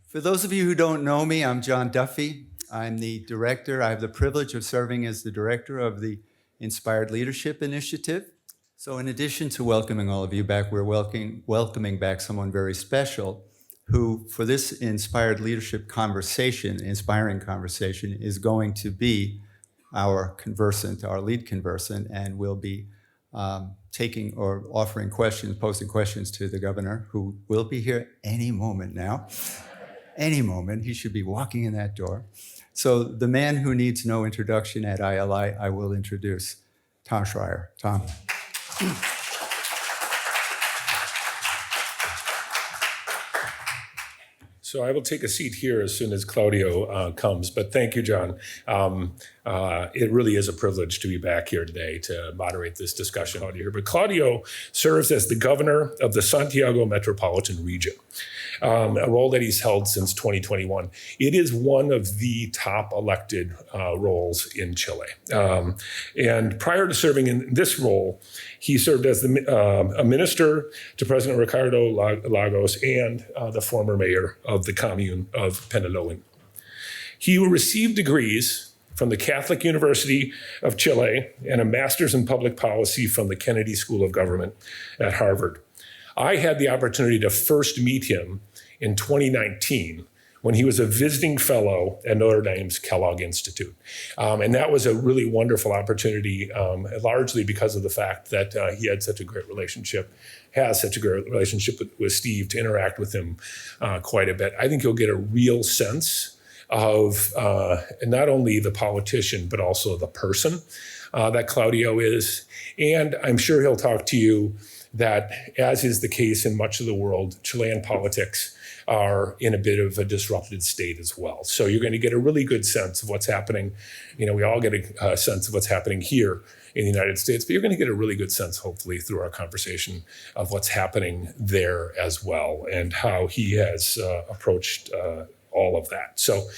For those of you who don't know me, I'm John Duffy. I'm the director. I have the privilege of serving as the director of the Inspired Leadership Initiative. So in addition to welcoming all of you back, we're welcoming back someone very special who, for this inspired leadership conversation, inspiring conversation, is going to be our conversant, our lead conversant, and will be taking or offering questions, posing questions to the governor, who will be here any moment now. Any moment, he should be walking in that door. So the man who needs no introduction at ILI, I will introduce Tom Schreier. Tom. So I will take a seat here as soon as Claudio comes, but thank you, John. It really is a privilege to be back here today to moderate this discussion out here. But Claudio serves as the governor of the Santiago Metropolitan region, a role that he's held since 2021. It is one of the top elected roles in Chile. And prior to serving in this role, he served as a minister to President Ricardo Lagos and the former mayor of the commune of Peñalolén. He received degrees from the Catholic University of Chile and a master's in public policy from the Kennedy School of Government at Harvard. I had the opportunity to first meet him in 2019 when he was a visiting fellow at Notre Dame's Kellogg Institute. And that was a really wonderful opportunity, largely because of the fact that he had such a great relationship, has such a great relationship with Steve, to interact with him quite a bit. I think you'll get a real sense of not only the politician, but also the person that Claudio is. And I'm sure he'll talk to you that, as is the case in much of the world, Chilean politics are in a bit of a disrupted state as well. So you're going to get a really good sense of what's happening. You know, we all get a sense of what's happening here in the United States, but you're going to get a really good sense, hopefully, through our conversation of what's happening there as well and how he has approached all of that. So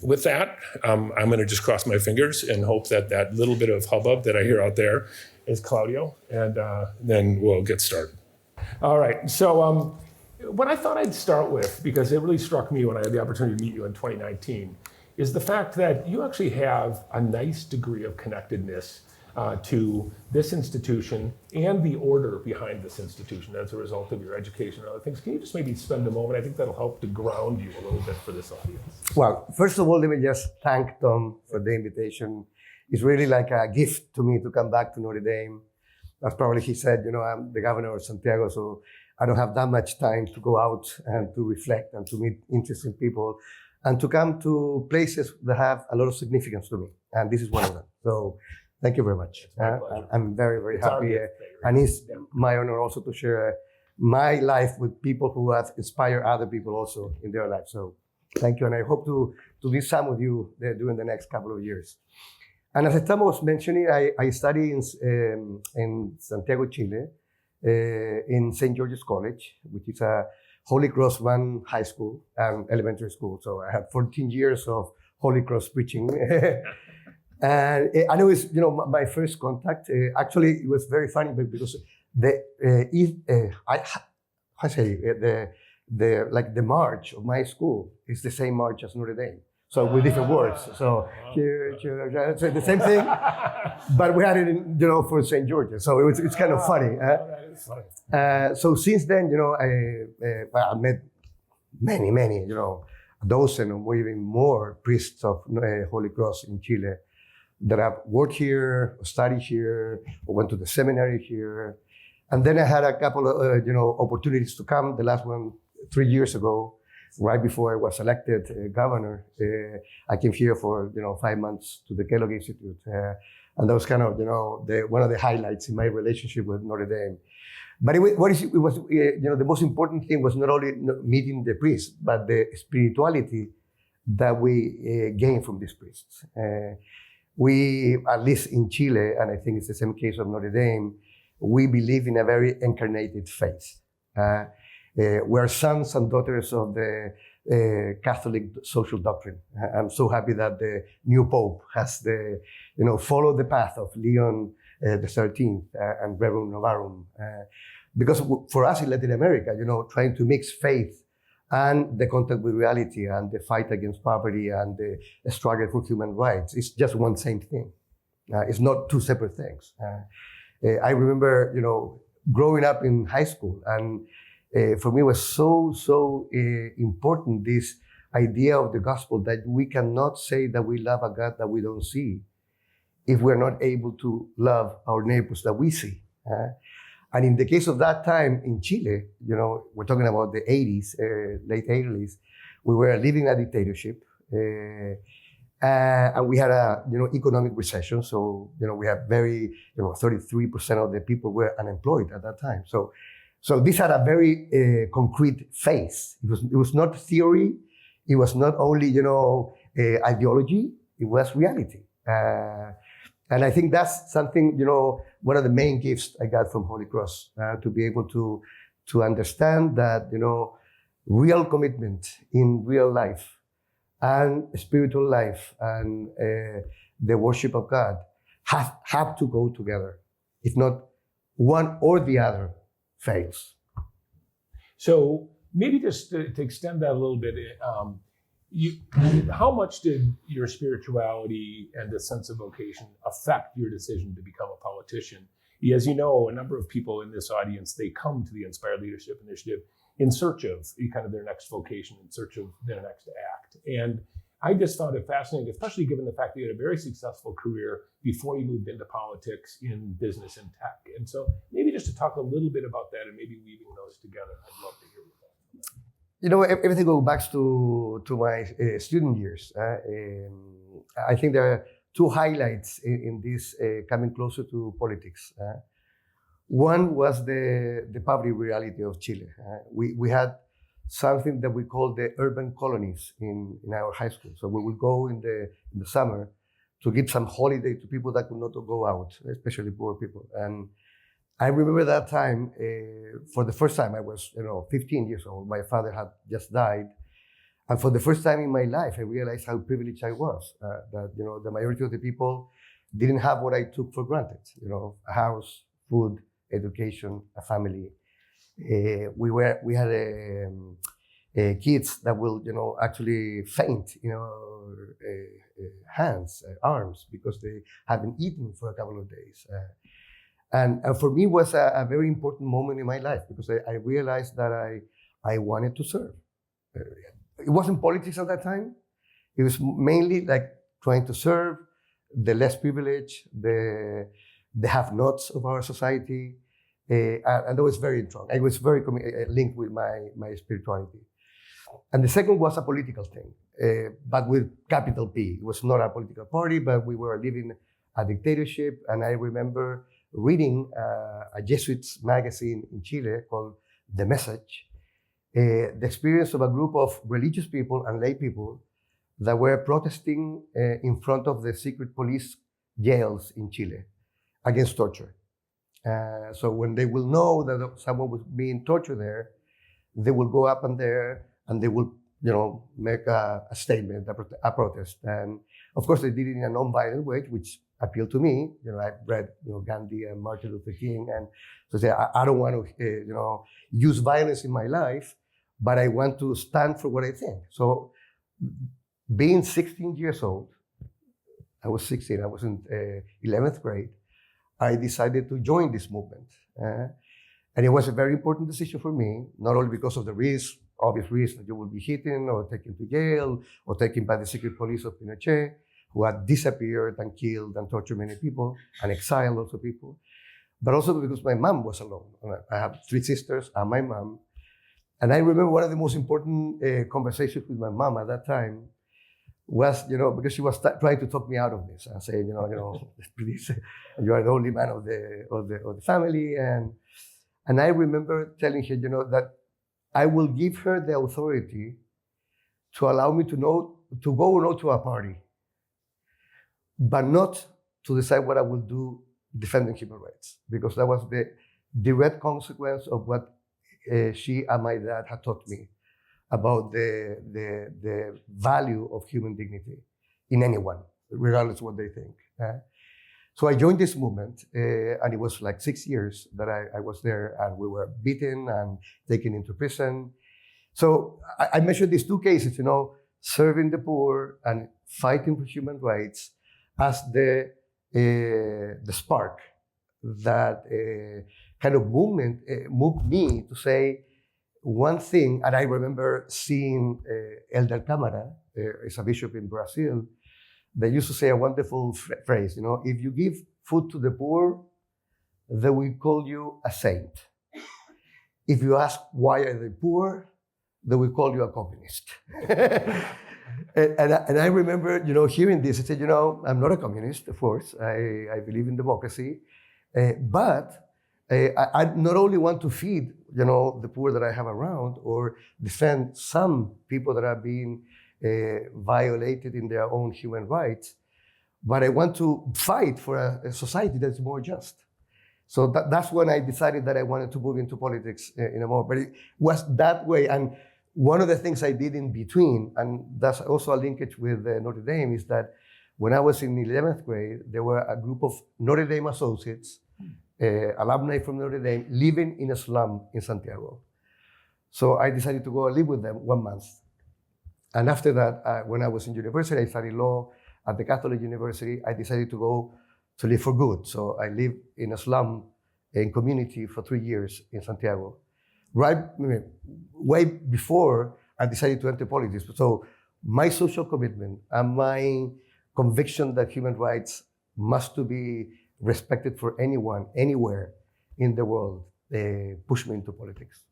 with that, I'm going to just cross my fingers and hope that that little bit of hubbub that I hear out there is Claudio, and then we'll get started. All right, so what I thought I'd start with, because it really struck me when I had the opportunity to meet you in 2019, is the fact that you actually have a nice degree of connectedness to this institution and the order behind this institution as a result of your education and other things. Can you just maybe spend a moment? I think that'll help to ground you a little bit for this audience. Well, first of all, let me just thank Tom for the invitation. It's really like a gift to me to come back to Notre Dame. As probably he said, you know, I'm the governor of Santiago, so I don't have that much time to go out and to reflect and to meet interesting people and to come to places that have a lot of significance to me. And this is one of them. So thank you very much. I'm very, very happy. And it's my honor also to share my life with people who have inspired other people also in their life. So thank you. And I hope to be some with you during the next couple of years. And as Tom was mentioning, I study in Santiago, Chile, in St. George's College, which is a Holy Cross run high school and elementary school. So I had 14 years of Holy Cross preaching. And it was, you know, my first contact. Actually, it was very funny because the march of my school is the same march as Notre Dame. So with different words. So the same thing, but we had it in, you know, for St. George's. So it's kind of funny. That is funny. So since then, you know, I met many, you know, a dozen or even more priests of Holy Cross in Chile that have worked here, studied here, or went to the seminary here. And then I had a couple of, you know, opportunities to come. The last one 3 years ago, right before I was elected governor. I came here for, you know, 5 months to the Kellogg Institute. And that was kind of, you know, one of the highlights in my relationship with Notre Dame. But it was, you know, the most important thing was not only meeting the priests, but the spirituality that we gained from these priests. We, at least in Chile, and I think it's the same case of Notre Dame, we believe in a very incarnated faith. We're sons and daughters of the Catholic social doctrine. I'm so happy that the new Pope has followed the path of Leon the 13th and Rerum Novarum. Because for us in Latin America, you know, trying to mix faith and the contact with reality and the fight against poverty and the struggle for human rights. It's just one same thing. It's not two separate things. I remember, growing up in high school, and for me it was so important, this idea of the gospel, that we cannot say that we love a God that we don't see if we're not able to love our neighbors that we see. And in the case of that time in Chile, we're talking about the 80s, late 80s, we were living a dictatorship, and we had a economic recession. So we had 33% of the people were unemployed at that time. So this had a very concrete face. It was not theory. It was not only ideology. It was reality. And I think that's something, one of the main gifts I got from Holy Cross, to be able to understand that, real commitment in real life and spiritual life and the worship of God have to go together. If not, one or the other fails. So maybe just to extend that a little bit, how much did your spirituality and the sense of vocation affect your decision to become a politician? As you know, a number of people in this audience, they come to the Inspired Leadership Initiative in search of kind of their next vocation, in search of their next act. And I just found it fascinating, especially given the fact that you had a very successful career before you moved into politics in business and tech. And so maybe just to talk a little bit about that and maybe weaving those together, I'd love to hear about that. Everything goes back to my student years. I think there are two highlights in this coming closer to politics. One was the poverty reality of Chile. We had something that we call the urban colonies in our high school. So we would go in the summer to give some holiday to people that could not go out, especially poor people. And I remember that time, for the first time, I was 15 years old. My father had just died. And for the first time in my life, I realized how privileged I was, that the majority of the people didn't have what I took for granted, a house, food, education, a family. We had kids that will, actually faint, hands, arms, because they haven't eaten for a couple of days. And for me, it was a very important moment in my life, because I realized that I wanted to serve. It wasn't politics at that time. It was mainly like trying to serve the less privileged, the have-nots of our society. And that was very strong. I was very linked with my spirituality. And the second was a political thing, but with capital P. It was not a political party, but we were living a dictatorship. And I remember reading a Jesuits magazine in Chile called The Message, the experience of a group of religious people and lay people that were protesting in front of the secret police jails in Chile against torture. So when they will know that someone was being tortured there, they will go up in there and they will, make a statement, a protest. And of course, they did it in a non-violent way, which appealed to me. I read, Gandhi and Martin Luther King, and so I said, I don't want to, use violence in my life, but I want to stand for what I think. So, being 16 years old, I was 16. I was in 11th grade. I decided to join this movement, and it was a very important decision for me, not only because of the obvious risk that you will be hidden or taken to jail or taken by the secret police of Pinochet, who had disappeared and killed and tortured many people and exiled also people, but also because my mom was alone. I have 3 sisters and my mom. And I remember one of the most important conversations with my mom at that time was, because she was trying to talk me out of this and saying, please, you are the only man of the family. And I remember telling her, that I will give her the authority to allow me to go to a party, but not to decide what I will do defending human rights, because that was the direct consequence of what she and my dad had taught me about the value of human dignity in anyone, regardless of what they think. So I joined this movement, and it was like 6 years that I was there, and we were beaten and taken into prison. So I mentioned these two cases, serving the poor and fighting for human rights as the spark that kind of moved me to say one thing. And I remember seeing Elder Câmara, is a bishop in Brazil, they used to say a wonderful phrase, if you give food to the poor, they will call you a saint. If you ask why are they poor, they will call you a communist. and I remember, hearing this. I said, I'm not a communist, of course. I believe in democracy, but I not only want to feed, the poor that I have around, or defend some people that are being violated in their own human rights, but I want to fight for a society that's more just. So that's when I decided that I wanted to move into politics more. But it was that way. And one of the things I did in between, and that's also a linkage with Notre Dame, is that when I was in 11th grade, there were a group of Notre Dame associates, alumni from Notre Dame, living in a slum in Santiago. So I decided to go live with them 1 month. And after that, when I was in university, I studied law at the Catholic University. I decided to go to live for good. So I lived in a slum in community for 3 years in Santiago, way before I decided to enter politics. So my social commitment and my conviction that human rights must to be respected for anyone, anywhere in the world, pushed me into politics.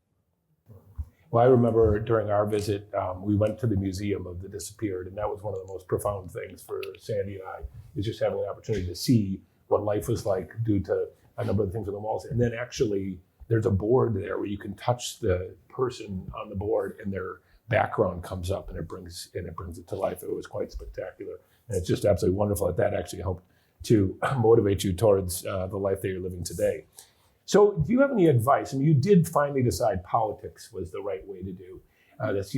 Well, I remember during our visit, we went to the Museum of the Disappeared, and that was one of the most profound things for Sandy and I, is just having the opportunity to see what life was like due to a number of things on the walls. And then actually, there's a board there where you can touch the person on the board, and their background comes up, and it brings it to life. It was quite spectacular, and it's just absolutely wonderful that actually helped to motivate you towards the life that you're living today. So do you have any advice? I mean, you did finally decide politics was the right way to do this.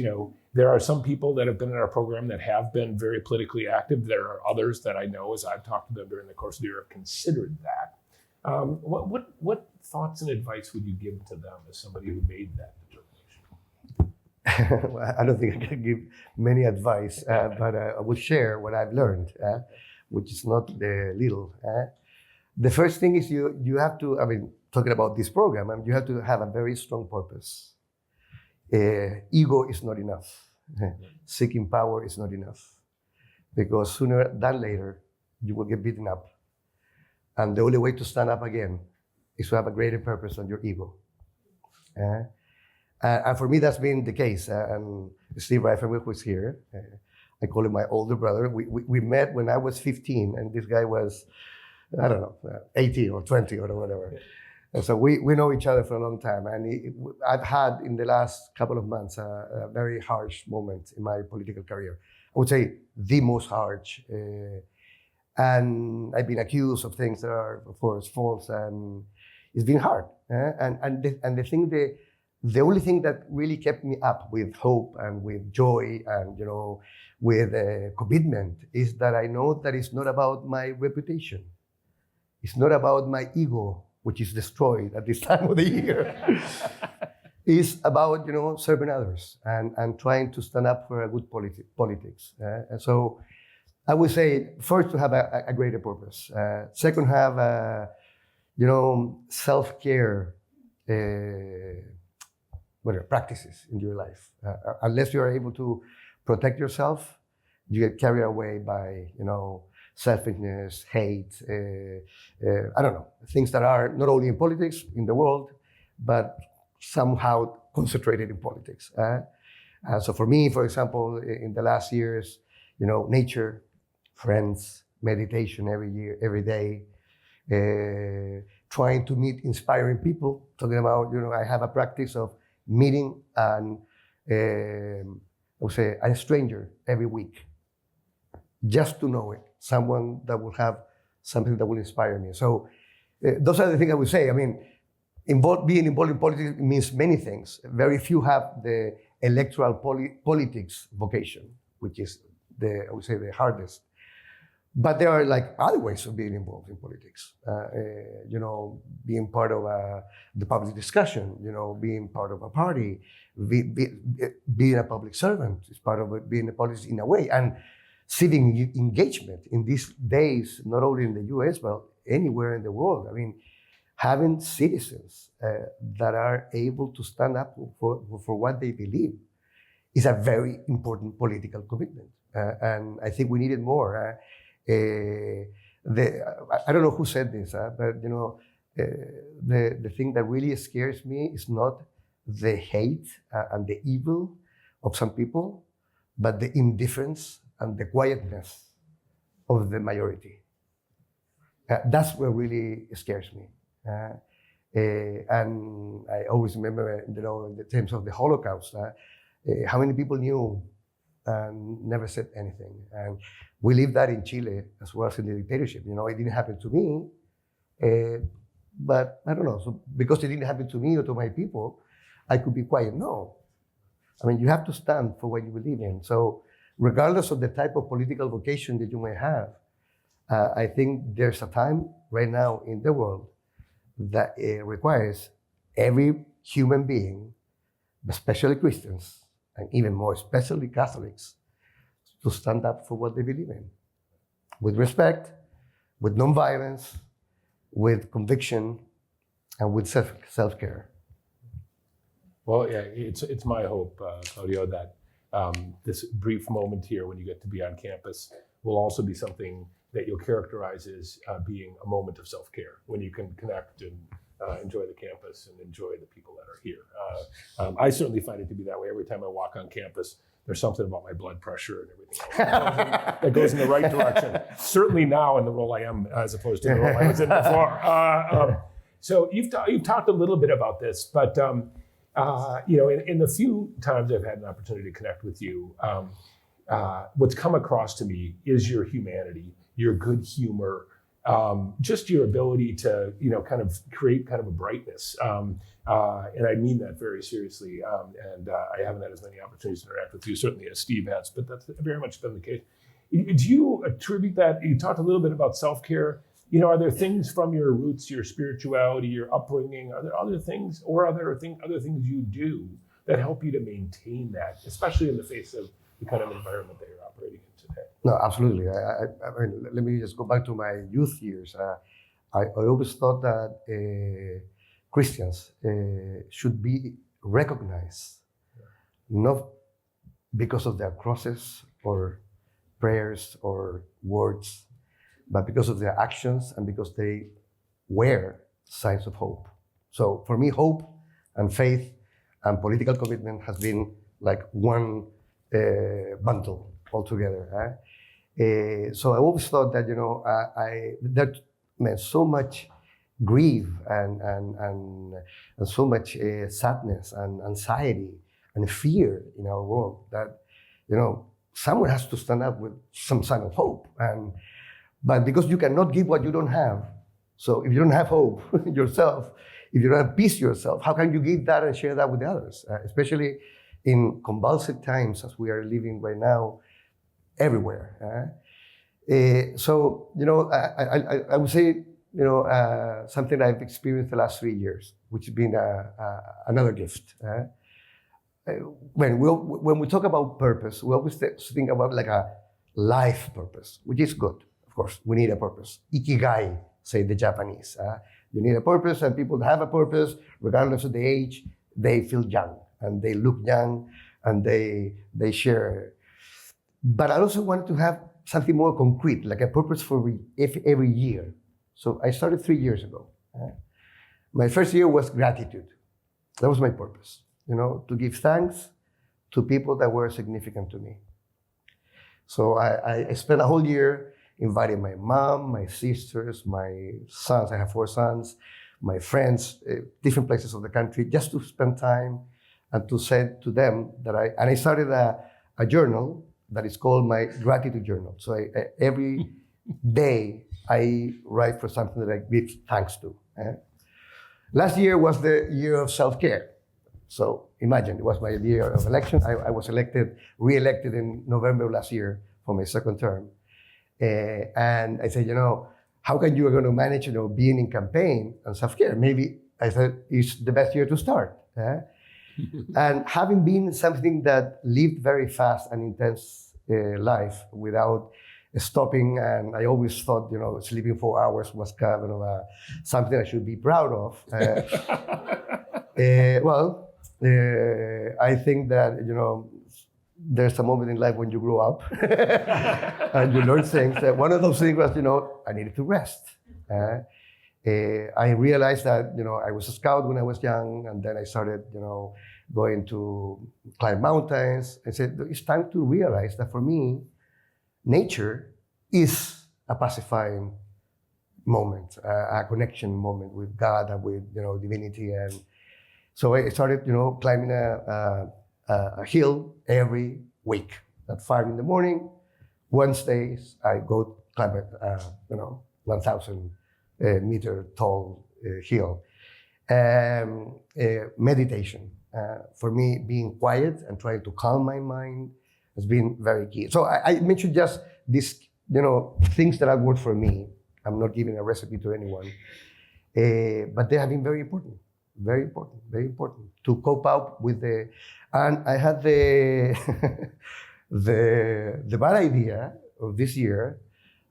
There are some people that have been in our program that have been very politically active. There are others that I know, as I've talked to them during the course of the year, have considered that. What thoughts and advice would you give to them as somebody who made that determination? Well, I don't think I can give many advice, but I will share what I've learned, which is not little. The first thing is you have to, talking about this program, you have to have a very strong purpose. Ego is not enough. Seeking power is not enough. Because sooner than later, you will get beaten up. And the only way to stand up again is to have a greater purpose than your ego. And for me, that's been the case. And Steve Reifenberg was here. I call him my older brother. We met when I was 15, and this guy was, 18 or 20 or whatever. And so we know each other for a long time. And I've had, in the last couple of months, a very harsh moment in my political career. I would say the most harsh. And I've been accused of things that are, of course, false, and it's been hard. The only thing that really kept me up with hope and with joy and with commitment is that I know that it's not about my reputation. It's not about my ego, which is destroyed at this time of the year. It's about serving others and trying to stand up for a good politics. And so I would say, first, to have a greater purpose. Second, have self-care practices in your life. Unless you are able to protect yourself, you get carried away by selfishness, hate, things that are not only in politics, in the world, but somehow concentrated in politics. So for me, for example, in the last years, nature, friends, meditation every day, trying to meet inspiring people, talking about, I have a practice of meeting I would say a stranger every week, just to know it, someone that will have something that will inspire me. So those are the things I would say. Being involved in politics means many things. Very few have the electoral politics vocation, which is I would say the hardest. But there are like other ways of being involved in politics. Being part of the public discussion. Being part of a party, being a public servant is part of it, being a politics in a way, and civic engagement in these days, not only in the U.S. but anywhere in the world. I mean, having citizens that are able to stand up for what they believe is a very important political commitment, and I think we need it more. I don't know who said this, but the thing that really scares me is not the hate and the evil of some people, but the indifference and the quietness of the majority. That's what really scares me. And I always remember, in the terms of the Holocaust, how many people knew and never said anything. And we lived that in Chile as well as in the dictatorship. It didn't happen to me, but I don't know. So because it didn't happen to me or to my people, I could be quiet. No. I mean, you have to stand for what you believe in. So regardless of the type of political vocation that you may have, I think there's a time right now in the world that requires every human being, especially Christians, and even more especially Catholics, to stand up for what they believe in, with respect, with nonviolence, with conviction, and with self-care. Well, yeah, it's my hope, Claudio, that this brief moment here when you get to be on campus will also be something that you'll characterize as being a moment of self-care, when you can connect and enjoy the campus and enjoy the people that are here. I certainly find it to be that way. Every time I walk on campus, there's something about my blood pressure and everything else that goes in the right direction. Certainly now in the role I am, as opposed to the role I was in before. So you've talked a little bit about this, but in the few times I've had an opportunity to connect with you, what's come across to me is your humanity, your good humor, just your ability to, kind of create kind of a brightness. And I mean that very seriously. And I haven't had as many opportunities to interact with you, certainly as Steve has, but that's very much been the case. Do you attribute that? You talked a little bit about self-care. Are there things from your roots, your spirituality, your upbringing? Are there other things, or other things you do that help you to maintain that, especially in the face of the kind of environment that you're operating in today? No, absolutely. I mean, let me just go back to my youth years. I always thought that Christians should be recognized, not because of their crosses or prayers or words, but because of their actions and because they wear signs of hope. So for me, hope and faith and political commitment has been like one bundle altogether. So I always thought that that meant so much grief and so much sadness and anxiety and fear in our world that someone has to stand up with some sign of hope. But because you cannot give what you don't have, so if you don't have hope yourself, if you don't have peace yourself, how can you give that and share that with others? Especially in convulsive times as we are living right now, everywhere. So I would say something I've experienced the last 3 years, which has been another gift. When we talk about purpose, we always think about like a life purpose, which is good. Of course, we need a purpose. Ikigai, say the Japanese. You need a purpose, and people that have a purpose, regardless of the age, they feel young and they look young and they share. But I also wanted to have something more concrete, like a purpose for every year. So I started 3 years ago. My first year was gratitude. That was my purpose, to give thanks to people that were significant to me. So I spent a whole year inviting my mom, my sisters, my sons. I have 4 sons, my friends, different places of the country, just to spend time and to say to them that I started a journal that is called my gratitude journal. So every day I write for something that I give thanks to. Last year was the year of self-care. So imagine, it was my year of election. I was re-elected in November of last year for my second term. And I said, how can you going to manage, being in campaign and self-care? Maybe I said it's the best year to start. And having been something that lived very fast and intense life without stopping, and I always thought, sleeping 4 hours was kind of something I should be proud of. I think that, there's a moment in life when you grow up and you learn things. One of those things was, I needed to rest. I realized that, I was a scout when I was young, and then I started, going to climb mountains. I said, it's time to realize that for me, nature is a pacifying moment, a connection moment with God and with, divinity. And so I started, climbing a hill every week. At 5 in the morning, Wednesdays, I go climb a 1,000 meter tall hill. Meditation. For me, being quiet and trying to calm my mind has been very key. So I mentioned just these, things that have worked for me. I'm not giving a recipe to anyone, but they have been very important, very important, very important to cope up with the. And I had the the bad idea of this year,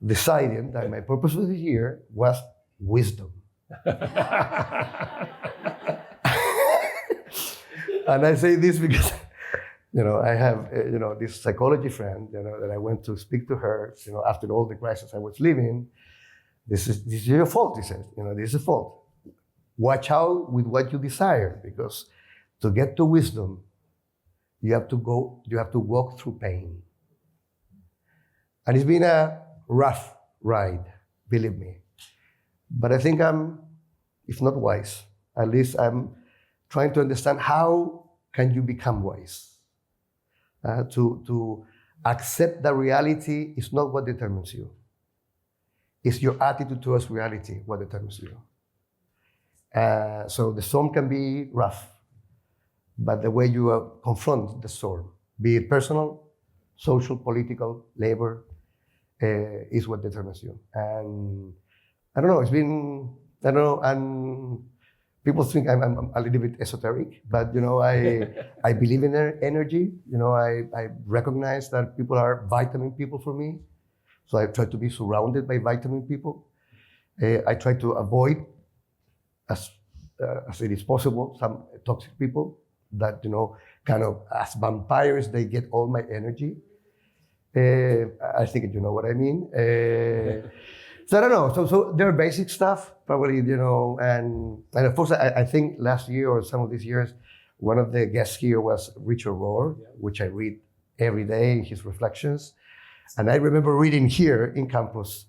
deciding that my purpose for this year was wisdom. And I say this because, I have, this psychology friend, that I went to speak to her, after all the crisis I was living. This is your fault, he says. This is a fault. Watch out with what you desire, because to get to wisdom, you have to walk through pain. And it's been a rough ride, believe me. But I think I'm, if not wise, at least I'm trying to understand how can you become wise. To accept that reality is not what determines you. It's your attitude towards reality what determines you. So the storm can be rough, but the way you confront the storm, be it personal, social, political, labor, is what determines you. And I don't know, and people think I'm a little bit esoteric, but I believe in energy. I recognize that people are vitamin people for me. So I try to be surrounded by vitamin people. I try to avoid, as it is possible, some toxic people that, kind of as vampires, they get all my energy. I think you know what I mean. So I don't know. So there are basic stuff, probably, and of course, I think last year or some of these years, one of the guests here was Richard Rohr, which I read every day, his reflections. And I remember reading here in campus,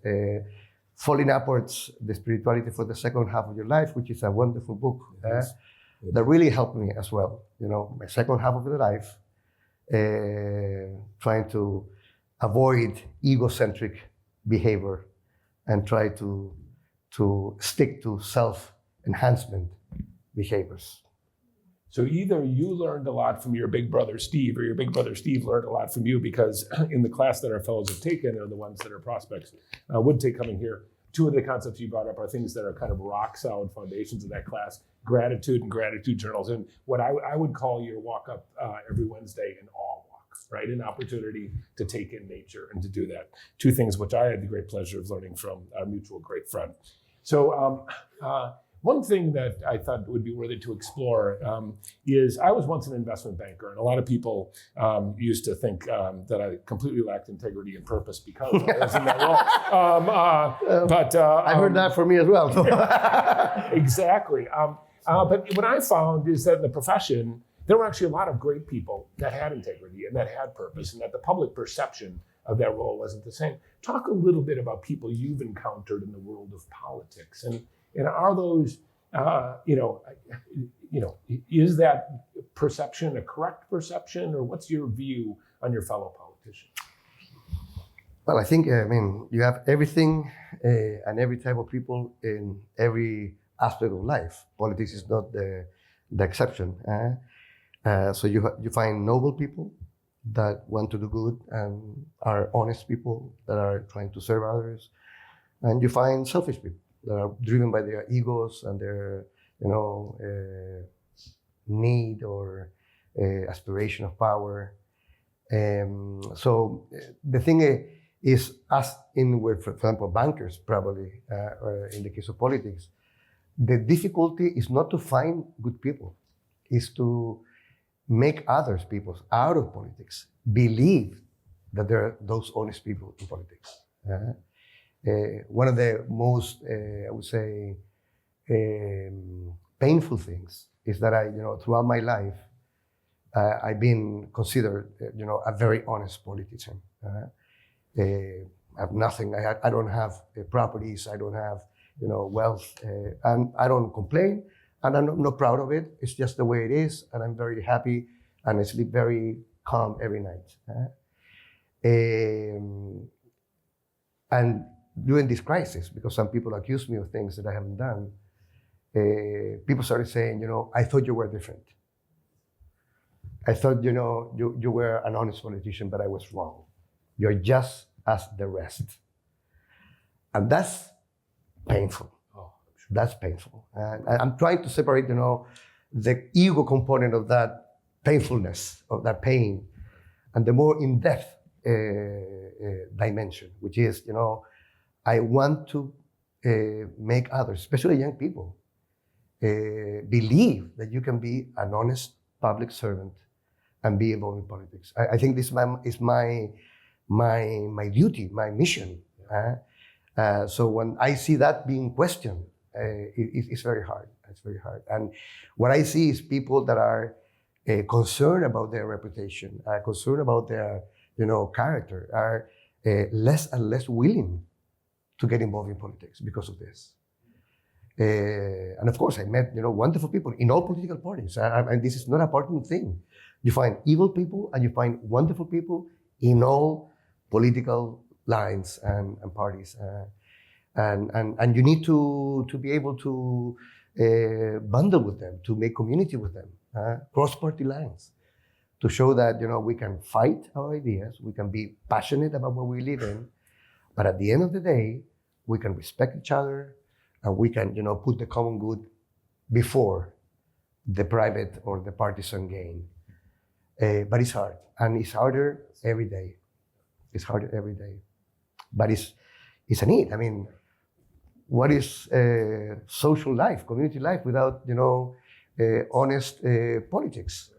Falling Upwards, The Spirituality for the Second Half of Your Life, which is a wonderful book that really helped me as well. My second half of the life, trying to avoid egocentric behavior and try to stick to self-enhancement behaviors. So either you learned a lot from your big brother Steve, or your big brother Steve learned a lot from you, because in the class that our fellows have taken, or the ones that our prospects would take coming here, two of the concepts you brought up are things that are kind of rock solid foundations of that class: gratitude and gratitude journals, and what I would call your walk up every Wednesday in awe walk, right? An opportunity to take in nature and to do that. Two things which I had the great pleasure of learning from our mutual great friend. So one thing that I thought would be worthy to explore is I was once an investment banker, and a lot of people used to think that I completely lacked integrity and purpose because I was in that role. But I heard that for me as well. Exactly. But what I found is that in the profession, there were actually a lot of great people that had integrity and that had purpose, and that the public perception of that role wasn't the same. Talk a little bit about people you've encountered in the world of politics, and are those, is that perception a correct perception, or what's your view on your fellow politicians? Well, I think, you have everything and every type of people in every aspect of life. Politics is not the exception. So you find noble people, that want to do good and are honest people that are trying to serve others. And you find selfish people that are driven by their egos and their, need or aspiration of power. So the thing is, as in with, for example, bankers probably, or in the case of politics, the difficulty is not to find good people, is to make others people out of politics believe that there are those honest people in politics. One of the most, I would say, painful things is that throughout my life, I've been considered, a very honest politician. I have nothing. I don't have properties. I don't have, wealth, and I don't complain. And I'm not proud of it. It's just the way it is, and I'm very happy, and I sleep very calm every night. And during this crisis, because some people accuse me of things that I haven't done, people started saying, I thought you were different. I thought, you were an honest politician, but I was wrong. You're just as the rest. And that's painful. That's painful. And I'm trying to separate, the ego component of that painfulness, of that pain, and the more in-depth dimension, which is, I want to make others, especially young people, believe that you can be an honest public servant and be involved in politics. I think this is my duty, my mission. So when I see that being questioned, it's very hard. It's very hard. And what I see is people that are concerned about their reputation, are concerned about their, character, are less and less willing to get involved in politics because of this. And of course, I met, wonderful people in all political parties. And this is not a partisan thing. You find evil people and you find wonderful people in all political lines and parties. And you need to be able to bundle with them, to make community with them, cross-party lines, to show that, we can fight our ideas, we can be passionate about what we live in, but at the end of the day, we can respect each other, and we can, put the common good before the private or the partisan gain. But it's hard, and it's harder every day. It's harder every day, but it's a need. I mean, what is social life, community life without, honest politics?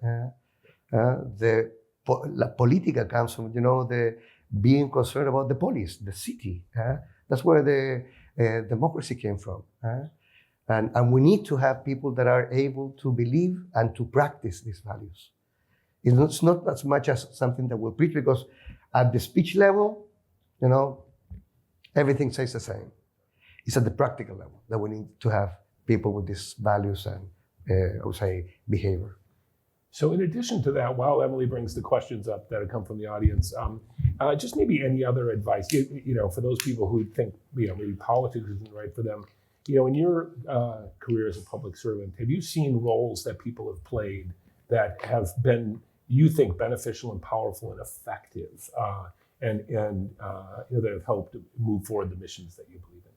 La politica comes from, the being concerned about the polis, the city. That's where the democracy came from. And we need to have people that are able to believe and to practice these values. It's not as much as something that we'll preach, because at the speech level, everything stays the same. It's at the practical level that we need to have people with these values and, I would say, behavior. So in addition to that, while Emily brings the questions up that have come from the audience, just maybe any other advice, for those people who think, maybe politics isn't right for them. In your career as a public servant, have you seen roles that people have played that have been, you think, beneficial and powerful and effective, and that have helped move forward the missions that you believe in?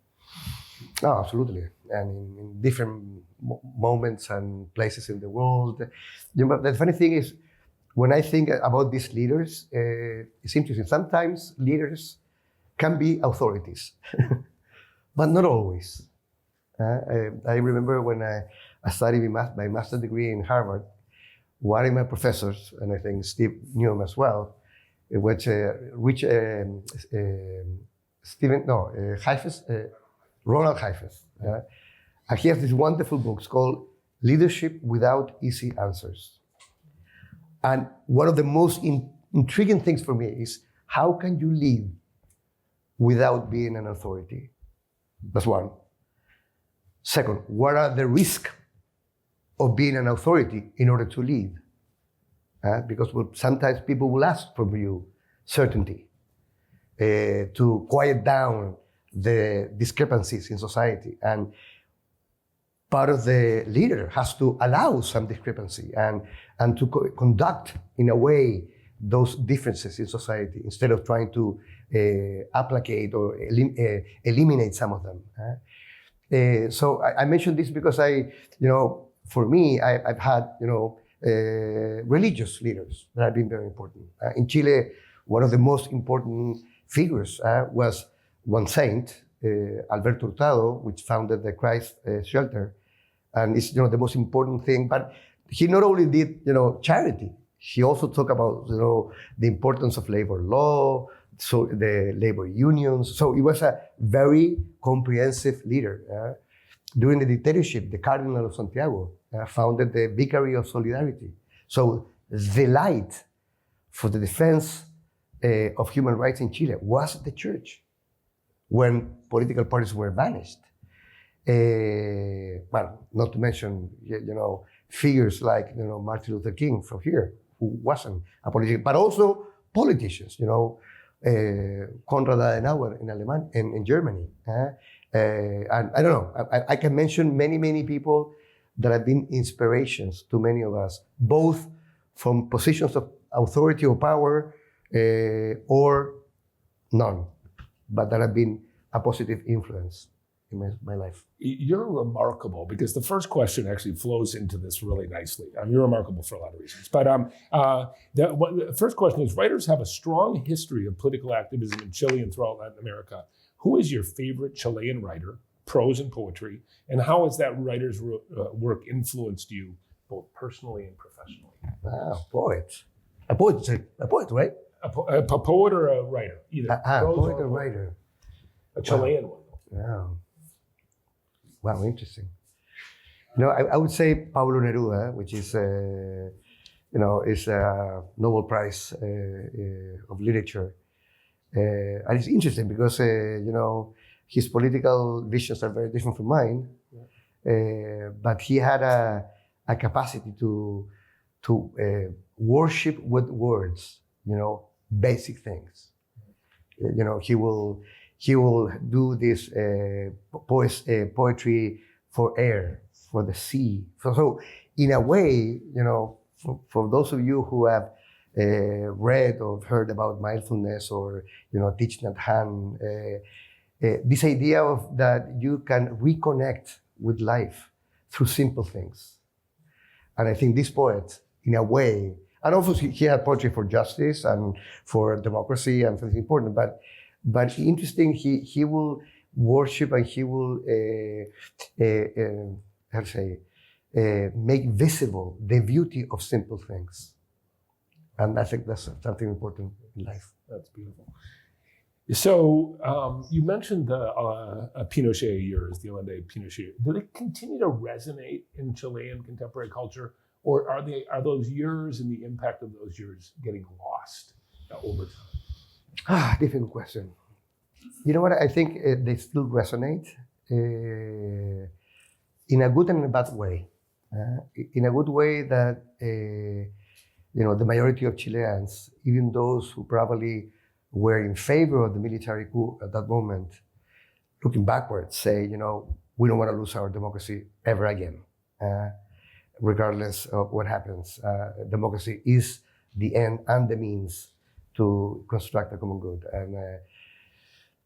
Oh, absolutely. And in different moments and places in the world. The funny thing is, when I think about these leaders, it's interesting. Sometimes leaders can be authorities, but not always. I remember when I studied my master's degree in Harvard, one of my professors, and I think Steve knew him as well, which Ronald Heifetz. And he has this wonderful book called Leadership Without Easy Answers. And one of the most intriguing things for me is, how can you lead without being an authority? That's one. Second, what are the risks of being an authority in order to lead? Because sometimes people will ask from you certainty, to quiet down the discrepancies in society. And part of the leader has to allow some discrepancy and to conduct in a way those differences in society instead of trying to applicate or eliminate some of them. So I mentioned this because for me, I've had, religious leaders that have been very important. In Chile, one of the most important figures was one saint, Alberto Hurtado, which founded the Christ Shelter, and it's the most important thing. But he not only did charity, he also talked about the importance of labor law, so the labor unions. So he was a very comprehensive leader. During the dictatorship, the Cardinal of Santiago founded the Vicary of Solidarity. So the light for the defense of human rights in Chile was the church when political parties were banished. Well, not to mention, figures like, Martin Luther King from here, who wasn't a politician, but also politicians, Konrad Adenauer in Germany. And I don't know, I can mention many people that have been inspirations to many of us, both from positions of authority or power or none, but that have been a positive influence in my life. You're remarkable because the first question actually flows into this really nicely. You're remarkable for a lot of reasons. But the first question is, writers have a strong history of political activism in Chile and throughout Latin America. Who is your favorite Chilean writer, prose and poetry, and how has that writer's work influenced you both personally and professionally? Wow, poet. A poet, right? A poet or a writer, either. A poet or writer. A Chilean one. Wow. Wow, interesting. I would say Pablo Neruda, which is, is a Nobel Prize of Literature. And it's interesting because, his political visions are very different from mine. But he had a capacity to worship with words, basic things. He will do this poetry for air, for the sea. So in a way, for those of you who have read or heard about mindfulness or, Thich Nhat Hanh, this idea of that you can reconnect with life through simple things. And I think this poet, in a way, and also he had poetry for justice and for democracy and for things important, but interesting, he will worship and he will, make visible the beauty of simple things. And I think that's something important in life. That's beautiful. So you mentioned the Pinochet years, the Allende Pinochet. Do they continue to resonate in Chilean contemporary culture, or are those years and the impact of those years getting lost over time? Different question. You know what? I think they still resonate in a good and a bad way. In a good way that the majority of Chileans, even those who probably were in favor of the military coup at that moment, looking backwards, say, we don't want to lose our democracy ever again, regardless of what happens. Democracy is the end and the means to construct a common good. And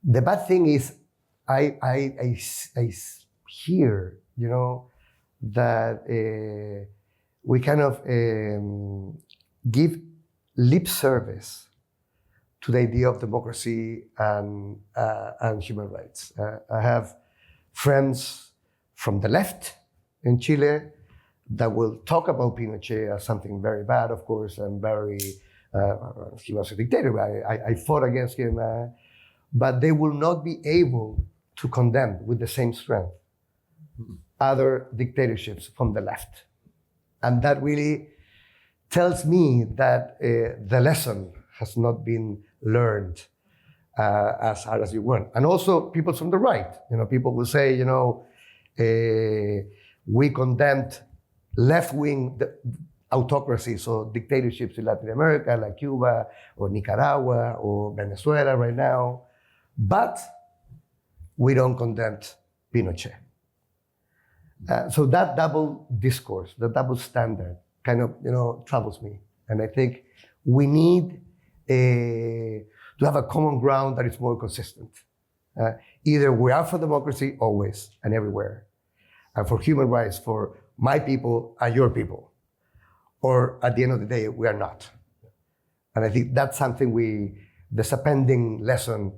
the bad thing is, I hear, that we kind of give lip service to the idea of democracy and human rights. I have friends from the left in Chile that will talk about Pinochet as something very bad, of course, and very, he was a dictator. I fought against him, but they will not be able to condemn with the same strength other dictatorships from the left. And that really tells me that the lesson has not been learned as hard as you want. And also people from the right, people will say, we condemned left-wing autocracies or dictatorships in Latin America, like Cuba or Nicaragua or Venezuela right now, but we don't condemn Pinochet. So that double discourse, the double standard kind of, troubles me. And I think We need to have a common ground that is more consistent. Either we are for democracy always and everywhere, and for human rights for my people and your people, or at the end of the day, we are not. And I think that's something there's a pending lesson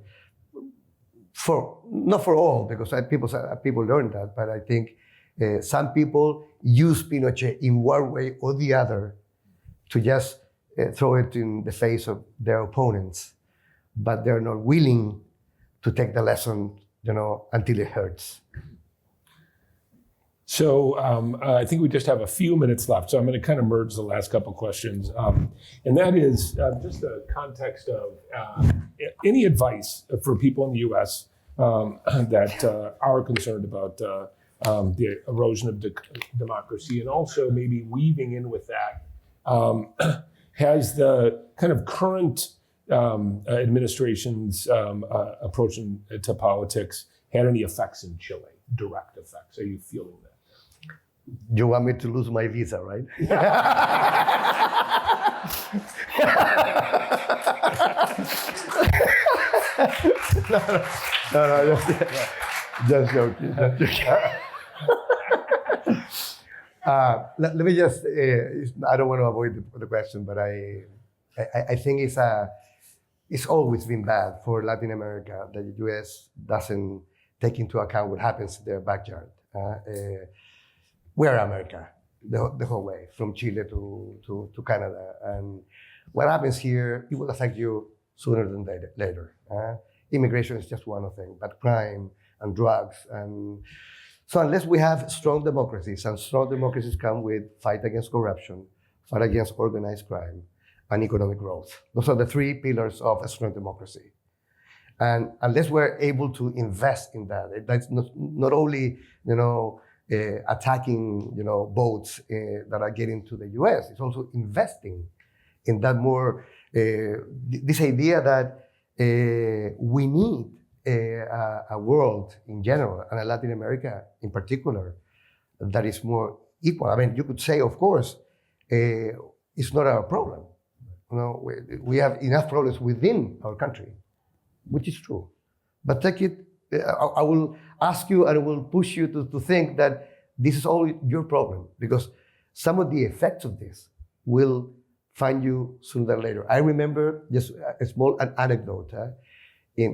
not for all, because people learn that, but I think some people use Pinochet in one way or the other to just throw it in the face of their opponents, but they're not willing to take the lesson, until it hurts. So I think we just have a few minutes left, so I'm going to kind of merge the last couple questions. And that is just the context of any advice for people in the U.S. That are concerned about the erosion of democracy, and also maybe weaving in with that, has the kind of current administration's approach to politics had any effects in Chile, direct effects? Are you feeling that? You want me to lose my visa, right? No, just joking. Let me just, I don't want to avoid the question, but I think it's always been bad for Latin America that the U.S. doesn't take into account what happens in their backyard. We are America the whole way, from Chile to Canada. And what happens here, it will affect you sooner than later. Immigration is just one thing, but crime and drugs. And so unless we have strong democracies, and strong democracies come with fight against corruption, fight against organized crime, and economic growth. Those are the three pillars of a strong democracy. And unless we're able to invest in that, that's not only, attacking, boats that are getting to the U.S. It's also investing in that more, this idea that we need a world in general, and Latin America in particular, that is more equal. I mean, you could say, of course, it's not our problem. We have enough problems within our country, which is true. But take it, I will ask you and I will push you to think that this is all your problem, because some of the effects of this will find you sooner than later. I remember just a small anecdote.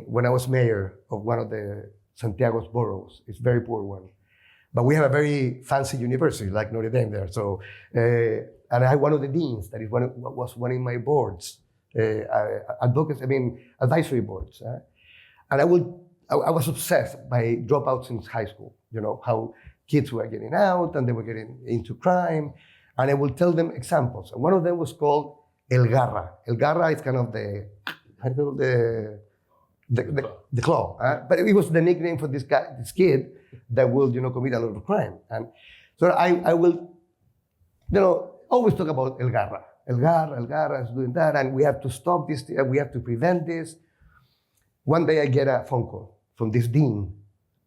When I was mayor of one of the Santiago's boroughs, it's a very poor one, but we have a very fancy university like Notre there. So, and I had one of the deans that was one in my boards, advisory boards. And I was obsessed by dropouts in high school, how kids were getting out and they were getting into crime. And I will tell them examples. And one of them was called El Garra. El Garra is kind of the claw. But it was the nickname for this kid that will, commit a lot of crime. And so I will, always talk about El Garra. El Garra is doing that, and we have to stop this, we have to prevent this. One day I get a phone call from this dean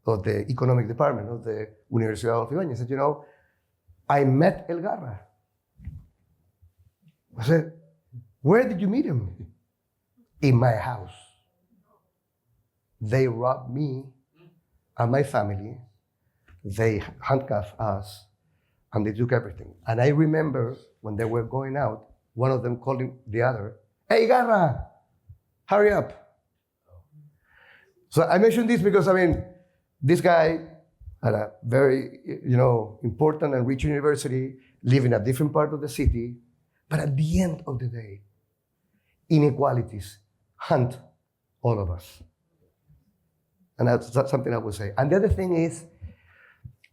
of the economic department of the Universidad of Ibañez. He said, I met El Garra. I said, where did you meet him? In my house. They robbed me and my family. They handcuffed us and they took everything. And I remember when they were going out, one of them calling the other, hey, Garra, hurry up. So I mentioned this because, this guy had a very, important and rich university, live in a different part of the city. But at the end of the day, inequalities hunt all of us. And that's something I would say. And the other thing is,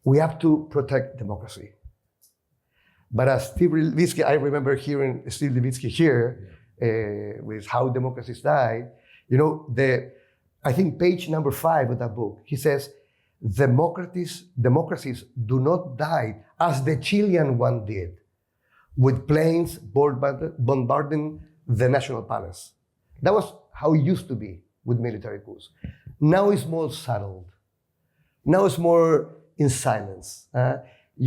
we have to protect democracy. But as Steve Levitsky, I remember hearing Steve Levitsky here with How Democracies Died, I think page number 5 of that book, he says, democracies do not die as the Chilean one did, with planes bombarding the National Palace. That was how it used to be with military coups. Now it's more settled. Now it's more in silence.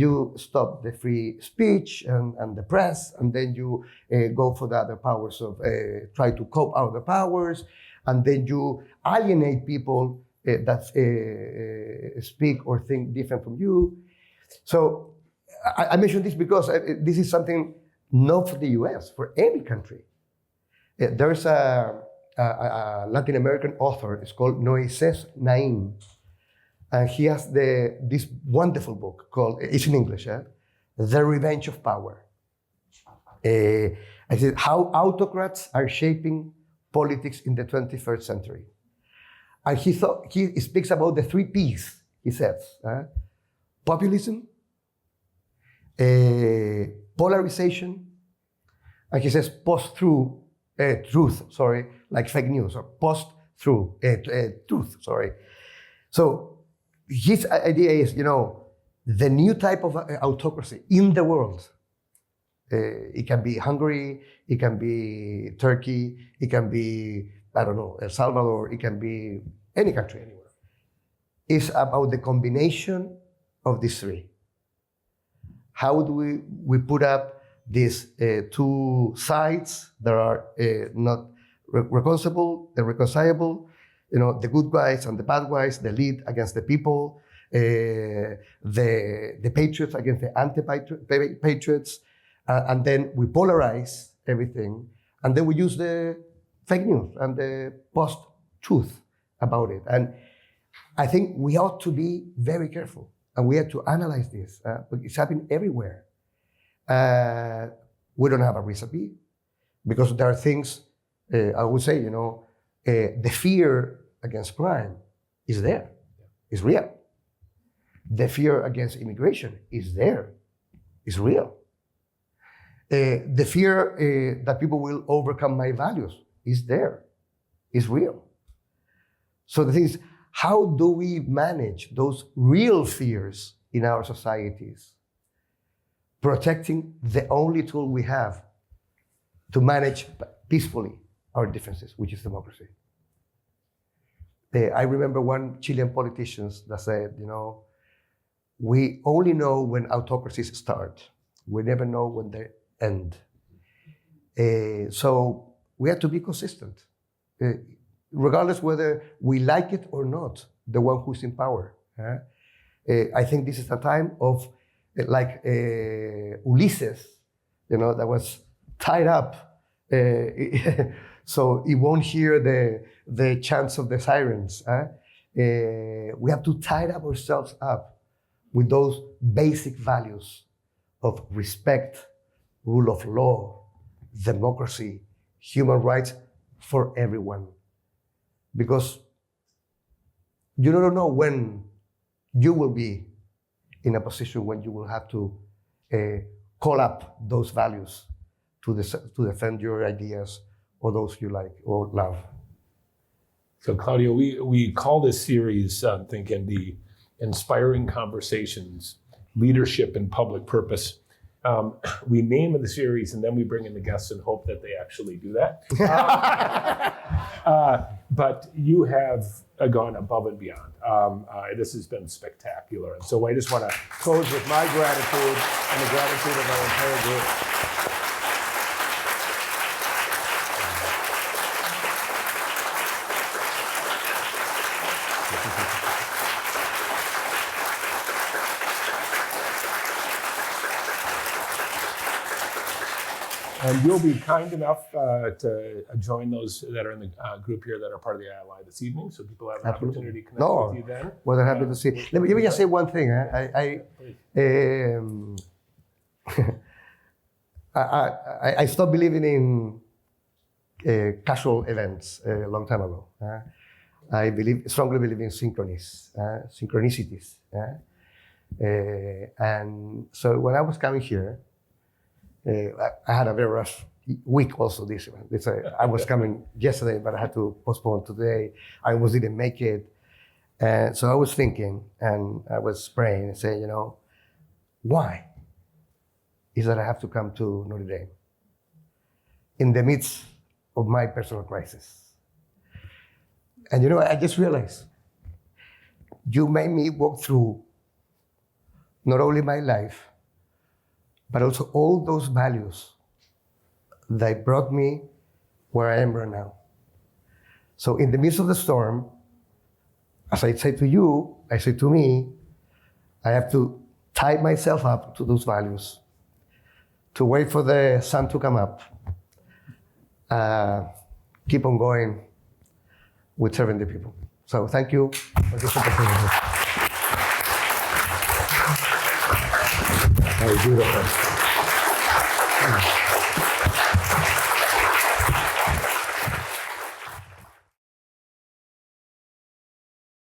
you stop the free speech and the press, and then you go for the other powers of try to cope out the powers, and then you alienate people that speak or think different from you. So I mention this because this is something not for the US, for any country. There's a Latin American author, it's called Moises Naim, and he has this wonderful book called, it's in English, The Revenge of Power. I said, how autocrats are shaping politics in the 21st century. And he speaks about the 3 Ps, he says. Populism, polarization, and he says truth, like fake news, or truth. So his idea is, the new type of autocracy in the world. It can be Hungary, it can be Turkey, it can be, I don't know, El Salvador, it can be any country, anywhere. It's about the combination of these 3. How do we put up these 2 sides that are not reconcilable, the good guys and the bad guys, the elite against the people, the patriots against the anti-patriots, and then we polarize everything, and then we use the fake news and the post-truth about it. And I think we ought to be very careful, and we have to analyze this. It's happening everywhere. We don't have a recipe, because there are things, I would say, the fear against crime is there, is real. The fear against immigration is there, is real. The fear that people will overcome my values is there, is real. So the thing is, how do we manage those real fears in our societies, protecting the only tool we have to manage peacefully our differences, which is democracy? I remember one Chilean politician that said, we only know when autocracies start. We never know when they end. So we have to be consistent, regardless whether we like it or not, the one who's in power. I think this is a time of, like Ulysses, that was tied up, so he won't hear the chants of the sirens. We have to tie ourselves up with those basic values of respect, rule of law, democracy, human rights for everyone. Because you don't know when you will be in a position when you will have to call up those values to defend your ideas or those you like or love. So Claudio, we call this series, thinking the Inspiring Conversations, Leadership and Public Purpose. We name the series and then we bring in the guests and hope that they actually do that. But you have gone above and beyond. This has been spectacular. And so I just want to close with my gratitude and the gratitude of our entire group. And you'll be kind enough to join those that are in the group here that are part of the ILI this evening, so people have an opportunity to connect with you then. Well, I'm happy to see. Let me just say one thing. I stopped believing in casual events a long time ago. I strongly believe in synchronicities. And so when I was coming here, I had a very rough week also this year. I was coming yesterday, but I had to postpone today. I almost didn't make it. And so I was thinking, and I was praying and saying, why is that I have to come to Notre Dame in the midst of my personal crisis? And I just realized, you made me walk through not only my life, but also all those values that brought me where I am right now. So in the midst of the storm, as I say to you, I say to me, I have to tie myself up to those values, to wait for the sun to come up, keep on going with serving the people. So thank you for this opportunity. Very beautiful.